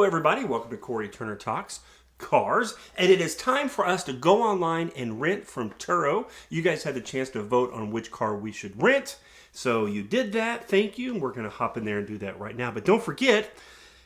everybody, welcome to Cory Turner Talks Cars, and it is time for us to go online and rent from Turo. You guys had the chance to vote on which car we should rent, so you did that. Thank you. We're going to hop in there and do that right now, but don't forget,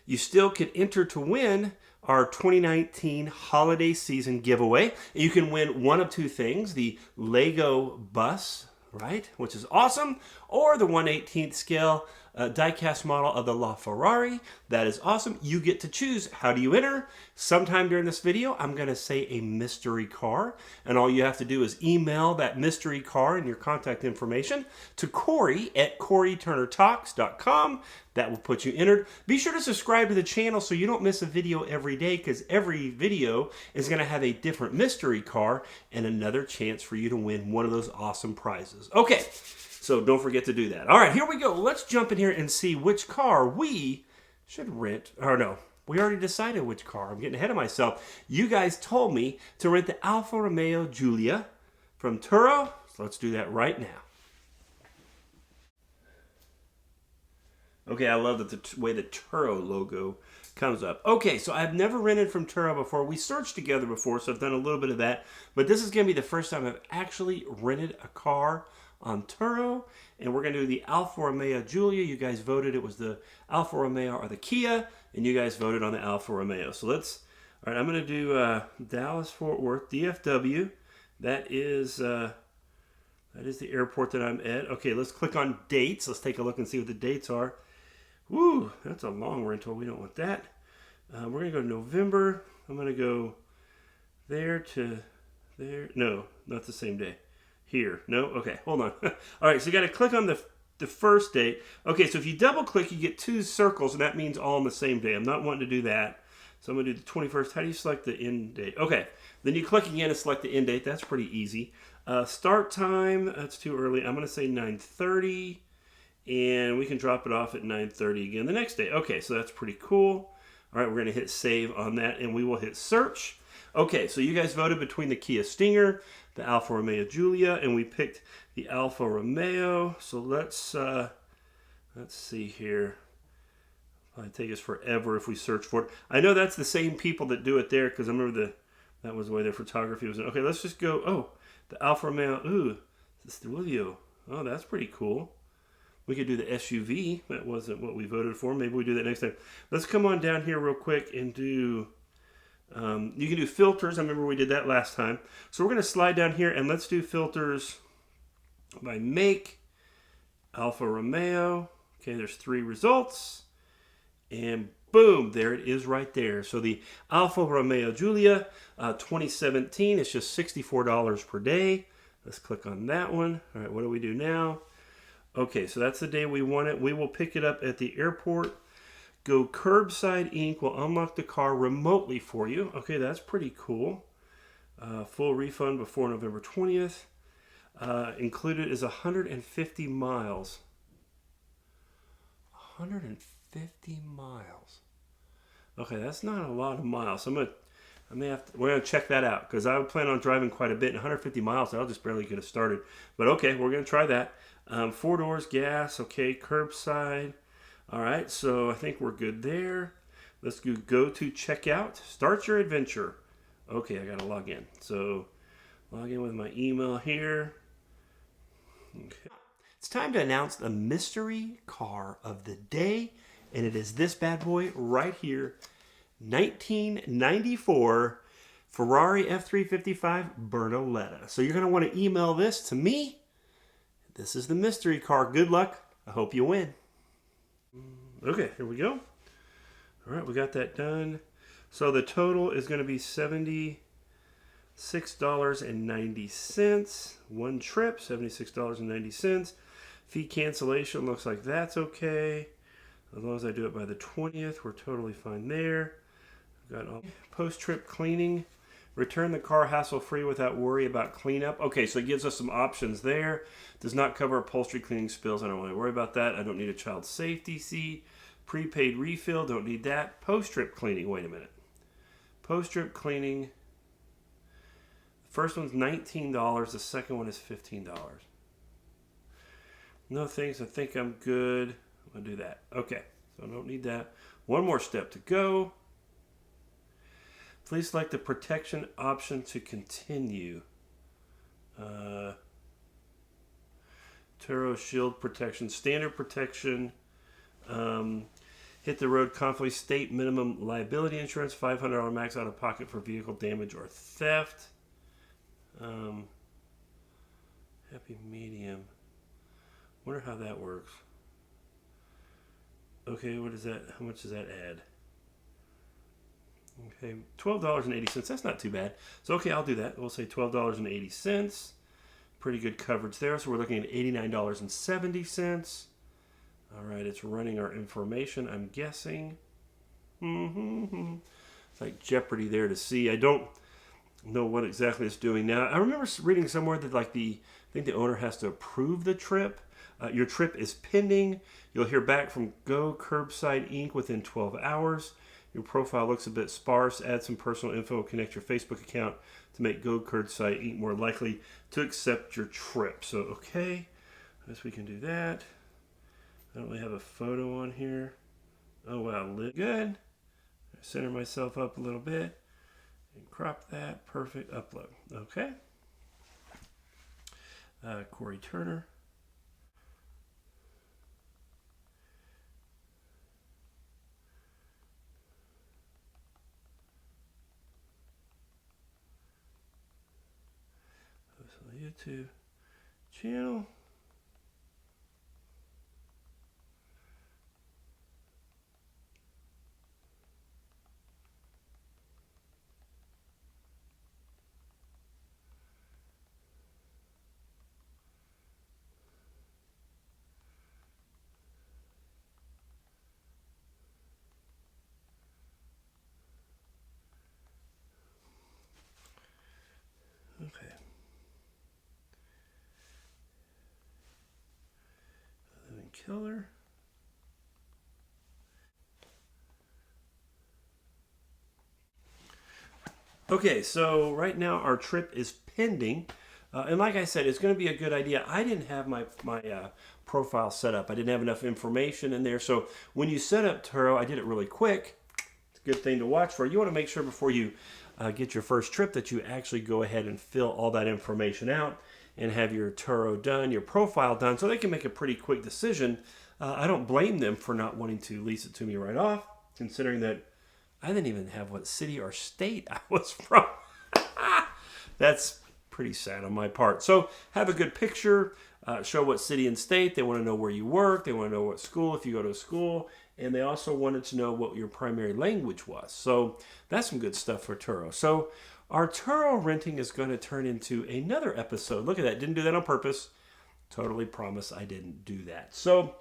you still can enter to win our 2019 holiday season giveaway. You can win one of two things: the Lego bus, right, which is awesome, or the 1/18th scale diecast model of the LaFerrari. That is awesome. You get to choose. How do you enter? Sometime during this video, I'm going to say a mystery car, and all you have to do is email that mystery car and your contact information to Cory at CoryTurnerTalks.com. That will put you entered. Be sure to subscribe to the channel so you don't miss a video every day, because every video is going to have a different mystery car and another chance for you to win one of those awesome prizes. Okay, so don't forget to do that. All right, here we go. Let's jump in here and see which car we should rent. Or no, we already decided which car. I'm getting ahead of myself. You guys told me to rent the Alfa Romeo Giulia from Turo, so let's do that right now. Okay, I love that the way the Turo logo comes up. Okay, so I've never rented from Turo before. We searched together before, so I've done a little bit of that. But this is going to be the first time I've actually rented a car on Turo. And we're going to do the Alfa Romeo Giulia. You guys voted it was the Alfa Romeo or the Kia. And you guys voted on the Alfa Romeo. So let's, all right, I'm going to do Dallas-Fort Worth, DFW. That is the airport that I'm at. Okay, let's click on dates. Let's take a look and see what the dates are. Woo, that's a long rental. We don't want that. We're going to go to November. I'm going to go there to there. No, not the same day. Here. No? Okay, hold on. All right, so you got to click on the first date. Okay, so if you double click, you get two circles, and that means all on the same day. I'm not wanting to do that. So I'm going to do the 21st. How do you select the end date? Okay, then you click again and select the end date. That's pretty easy. Start time, that's too early. I'm going to say 9:30. And we can drop it off at 9:30 again the next day. Okay, so that's pretty cool. All right, we're going to hit save on that, and we will hit search. Okay, so you guys voted between the Kia Stinger, the Alfa Romeo Giulia, and we picked the Alfa Romeo. So let's see here. It'll take us forever if we search for it. I know that's the same people that do it there, because I remember that was the way their photography was. Okay, let's just go. Oh, the Alfa Romeo. Ooh, the Stelvio. Oh, that's pretty cool. We could do the SUV. That wasn't what we voted for. Maybe we do that next time. Let's come on down here real quick and do, you can do filters. I remember we did that last time. So we're going to slide down here and let's do filters by make, Alfa Romeo. Okay, there's 3 results. And boom, there it is right there. So the Alfa Romeo Giulia 2017, it's just $64 per day. Let's click on that one. All right, what do we do now? Okay, so that's the day we want it. We will pick it up at the airport. Go curbside ink. We'll unlock the car remotely for you. Okay, that's pretty cool. Full refund before November 20th. Included is 150 miles. 150 miles. Okay, that's not a lot of miles. So we're gonna check that out, because I would plan on driving quite a bit. And 150 miles, I'll just barely get us started. But okay, we're gonna try that. 4 doors, gas, okay, curbside. All right, so I think we're good there. Let's go to checkout. Start your adventure. Okay, I gotta log in. So log in with my email here. Okay. It's time to announce the mystery car of the day, and it is this bad boy right here. 1994 Ferrari F355 Bernoletta. So you're going to want to email this to me. This is the mystery car. Good luck. I hope you win. Okay, here we go. All right, we got that done. So the total is going to be $76.90. One trip, $76.90. Fee cancellation looks like that's okay. As long as I do it by the 20th, we're totally fine there. Got all post-trip cleaning. Return the car hassle-free without worry about cleanup. Okay, so it gives us some options there. Does not cover upholstery cleaning spills. I don't want to worry about that. I don't need a child safety seat. Prepaid refill. Don't need that. Post-trip cleaning. Wait a minute. Post-trip cleaning. The first one's $19. The second one is $15. No thanks. I think I'm good. I'm going to do that. Okay, so I don't need that. One more step to go. Please select the protection option to continue. Turo Shield Protection, Standard Protection. Hit the road confidently. State minimum liability insurance, $500 max out of pocket for vehicle damage or theft. Happy medium. Wonder how that works. Okay, what is that? How much does that add? Okay, $12.80. That's not too bad. So, okay, I'll do that. We'll say $12.80. Pretty good coverage there. So we're looking at $89.70. All right, it's running our information, I'm guessing. It's like Jeopardy there to see. I don't know what exactly it's doing now. I remember reading somewhere that I think the owner has to approve the trip. Your trip is pending. You'll hear back from Go Curbside Inc. within 12 hours. Your profile looks a bit sparse. Add some personal info. Connect your Facebook account to make Go Curbside Inc. more likely to accept your trip. So, okay. I guess we can do that. I don't really have a photo on here. Oh, wow. Good. Center myself up a little bit. And crop that. Perfect. Upload. Okay. Cory Turner. YouTube channel. Okay. Killer. Okay, so right now our trip is pending. And like I said, it's going to be a good idea. I didn't have my profile set up. I didn't have enough information in there. So when you set up Turo, I did it really quick. It's a good thing to watch for. You want to make sure before you get your first trip that you actually go ahead and fill all that information out and have your Turo done, your profile done, so they can make a pretty quick decision. I don't blame them for not wanting to lease it to me right off, considering that I didn't even have what city or state I was from. That's pretty sad on my part. So have a good picture, show what city and state. They want to know where you work. They want to know what school, if you go to school. And they also wanted to know what your primary language was. So that's some good stuff for Turo. So our Turo renting is going to turn into another episode. Look at that. Didn't do that on purpose. Totally promise I didn't do that. So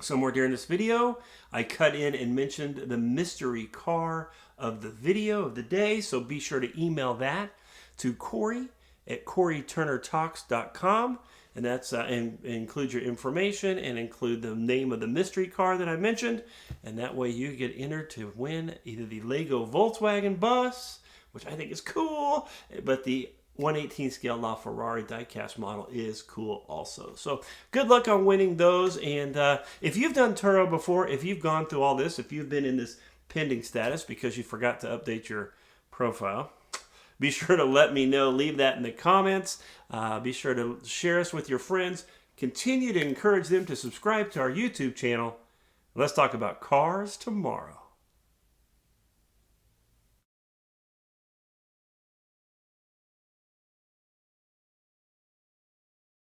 somewhere during this video, I cut in and mentioned the mystery car of the video of the day. So be sure to email that to Cory at CoryTurnerTalks.com. And that's include your information and include the name of the mystery car that I mentioned. And that way you get entered to win either the Lego Volkswagen bus, which I think is cool, but the 1/18 scale LaFerrari diecast model is cool also. So good luck on winning those. And if you've done Turo before, if you've gone through all this, if you've been in this pending status because you forgot to update your profile, be sure to let me know. Leave that in the comments. Be sure to share us with your friends. Continue to encourage them to subscribe to our YouTube channel. Let's talk about cars tomorrow.